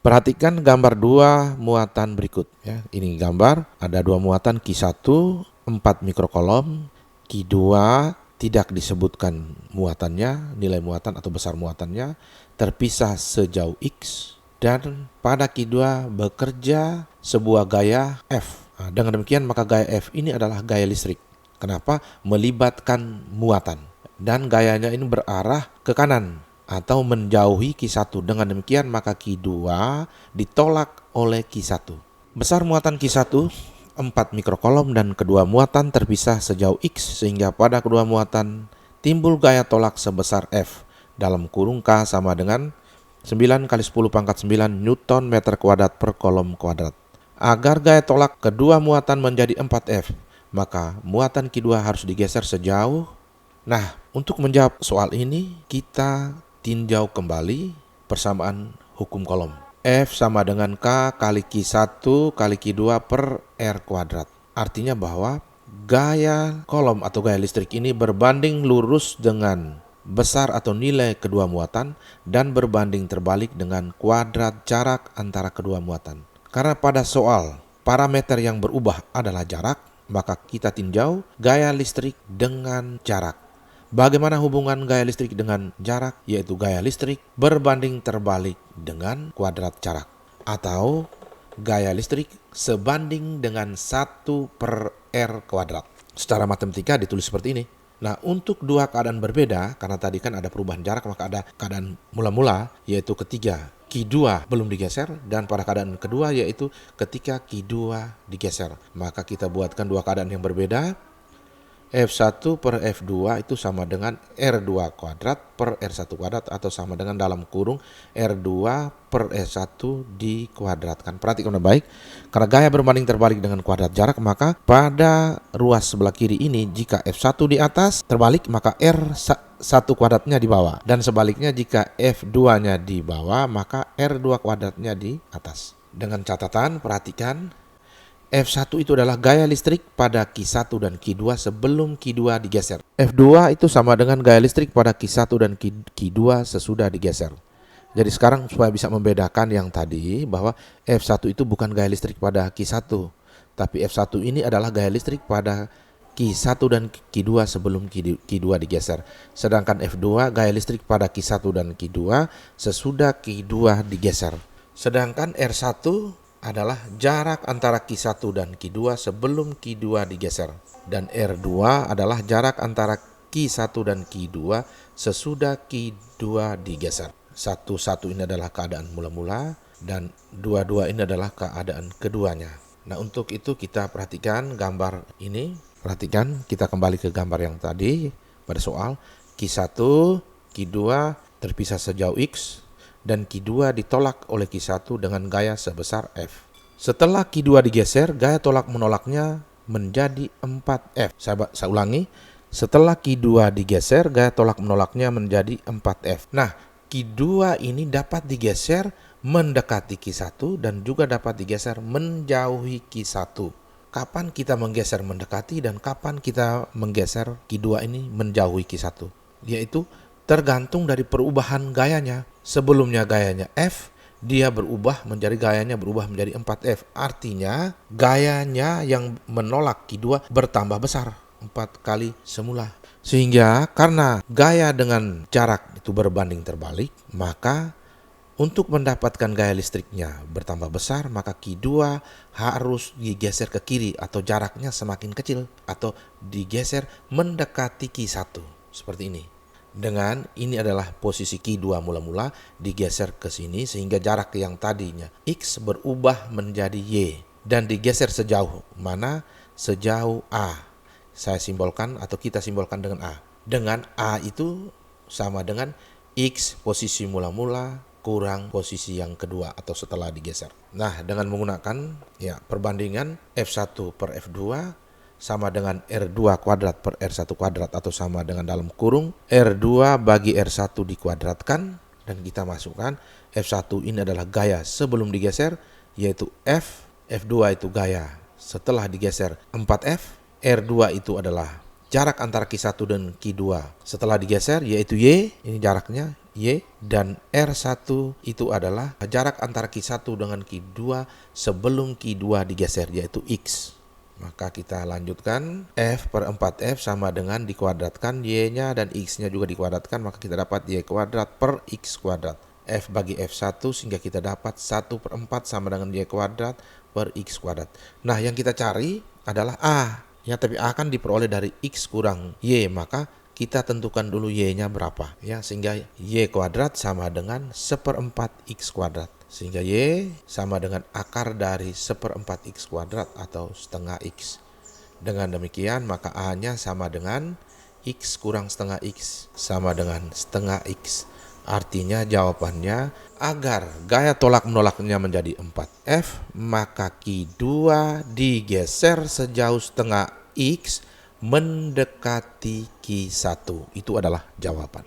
Perhatikan gambar dua muatan berikut. Ya. Ini gambar, ada dua muatan Q1 4 mikrokolom, Q2 tidak disebutkan muatannya, nilai muatan atau besar muatannya, terpisah sejauh X, dan pada Q2 bekerja sebuah gaya F. Nah, dengan demikian maka gaya F ini adalah gaya listrik. Kenapa? Melibatkan muatan. Dan gayanya ini berarah ke kanan atau menjauhi Q1. Dengan demikian maka Q2 ditolak oleh Q1. Besar muatan Q1 4 mikrokolom dan kedua muatan terpisah sejauh X, sehingga pada kedua muatan timbul gaya tolak sebesar F dalam kurung K sama dengan 9 kali 10 pangkat 9 Newton meter kuadrat per kolom kuadrat. Agar gaya tolak kedua muatan menjadi 4F, maka muatan Q2 harus digeser sejauh. Nah, untuk menjawab soal ini kita tinjau kembali persamaan hukum kolom. F sama dengan K kali Q1 kali Q2 per R kuadrat. Artinya bahwa gaya kolom atau gaya listrik ini berbanding lurus dengan besar atau nilai kedua muatan dan berbanding terbalik dengan kuadrat jarak antara kedua muatan. Karena pada soal parameter yang berubah adalah jarak, maka kita tinjau gaya listrik dengan jarak. Bagaimana hubungan gaya listrik dengan jarak? Yaitu gaya listrik berbanding terbalik dengan kuadrat jarak. Atau gaya listrik sebanding dengan 1 per R kuadrat. Secara matematika ditulis seperti ini. Nah, untuk dua keadaan berbeda, karena tadi kan ada perubahan jarak, maka ada keadaan mula-mula, yaitu ketika Q2 belum digeser, dan pada keadaan kedua yaitu ketika Q2 digeser. Maka kita buatkan dua keadaan yang berbeda. F1 per F2 itu sama dengan R2 kuadrat per R1 kuadrat, atau sama dengan dalam kurung R2 per R1 dikuadratkan. Perhatikan baik, karena gaya berbanding terbalik dengan kuadrat jarak, maka pada ruas sebelah kiri ini jika F1 di atas terbalik, maka R1 kuadratnya di bawah. Dan sebaliknya jika F2-nya di bawah, maka R2 kuadratnya di atas. Dengan catatan, perhatikan, F1 itu adalah gaya listrik pada Q1 dan Q2 sebelum Q2 digeser. F2 itu sama dengan gaya listrik pada Q1 dan Q2 sesudah digeser. Jadi sekarang supaya bisa membedakan yang tadi bahwa F1 itu bukan gaya listrik pada Q1, tapi F1 ini adalah gaya listrik pada Q1 dan Q2 sebelum Q2 digeser. Sedangkan F2 gaya listrik pada Q1 dan Q2 sesudah Q2 digeser. Sedangkan R1 adalah jarak antara Q1 dan Q2 sebelum Q2 digeser. Dan R2 adalah jarak antara Q1 dan Q2 sesudah Q2 digeser. Satu-satu ini adalah keadaan mula-mula dan dua-dua ini adalah keadaan keduanya. Nah, untuk itu kita perhatikan gambar ini. Perhatikan, kita kembali ke gambar yang tadi pada soal. Q1, Q2 terpisah sejauh X, dan Q2 ditolak oleh Q1 dengan gaya sebesar F. Setelah Q2 digeser, gaya tolak menolaknya menjadi 4F. Saya ulangi, setelah Q2 digeser, gaya tolak menolaknya menjadi 4F. Nah, Q2 ini dapat digeser mendekati Q1 dan juga dapat digeser menjauhi Q1. Kapan kita menggeser mendekati dan kapan kita menggeser Q2 ini menjauhi Q1? Yaitu tergantung dari perubahan gayanya. Sebelumnya gayanya F, dia gayanya berubah menjadi 4F. Artinya gayanya yang menolak Q2 bertambah besar 4 kali semula. Sehingga karena gaya dengan jarak itu berbanding terbalik, maka untuk mendapatkan gaya listriknya bertambah besar, maka Q2 harus digeser ke kiri atau jaraknya semakin kecil, atau digeser mendekati Q1 seperti ini. Dengan ini adalah posisi Q2 mula-mula digeser ke sini sehingga jarak yang tadinya X berubah menjadi Y dan digeser sejauh mana? Sejauh A. Saya simbolkan atau kita simbolkan dengan A. Dengan A itu sama dengan X posisi mula-mula kurang posisi yang kedua atau setelah digeser. Nah, dengan menggunakan perbandingan F1 per F2 sama dengan R2 kuadrat per R1 kuadrat, atau sama dengan dalam kurung R2 bagi R1 dikuadratkan, dan kita masukkan F1 ini adalah gaya sebelum digeser yaitu F, F2 itu gaya setelah digeser 4F, R2 itu adalah jarak antara Q1 dan Q2 setelah digeser yaitu Y, ini jaraknya Y, dan R1 itu adalah jarak antara Q1 dengan Q2 sebelum Q2 digeser, yaitu X. Maka kita lanjutkan, F per 4F sama dengan dikuadratkan Y-nya dan X-nya juga dikuadratkan, maka kita dapat Y kuadrat per X kuadrat. F bagi F1 sehingga kita dapat 1 per 4 sama dengan Y kuadrat per X kuadrat. Nah, yang kita cari adalah A. Ya, tapi A kan diperoleh dari X kurang Y, maka kita tentukan dulu Y-nya berapa. Ya, sehingga Y kuadrat sama dengan 1/4 X kuadrat. Sehingga Y sama dengan akar dari 1/4 X kuadrat atau setengah X. Dengan demikian, maka A-nya sama dengan X kurang setengah X sama dengan setengah X. Artinya jawabannya, agar gaya tolak menolaknya menjadi 4F, maka Q2 digeser sejauh setengah X mendekati Q1. Itu adalah jawaban.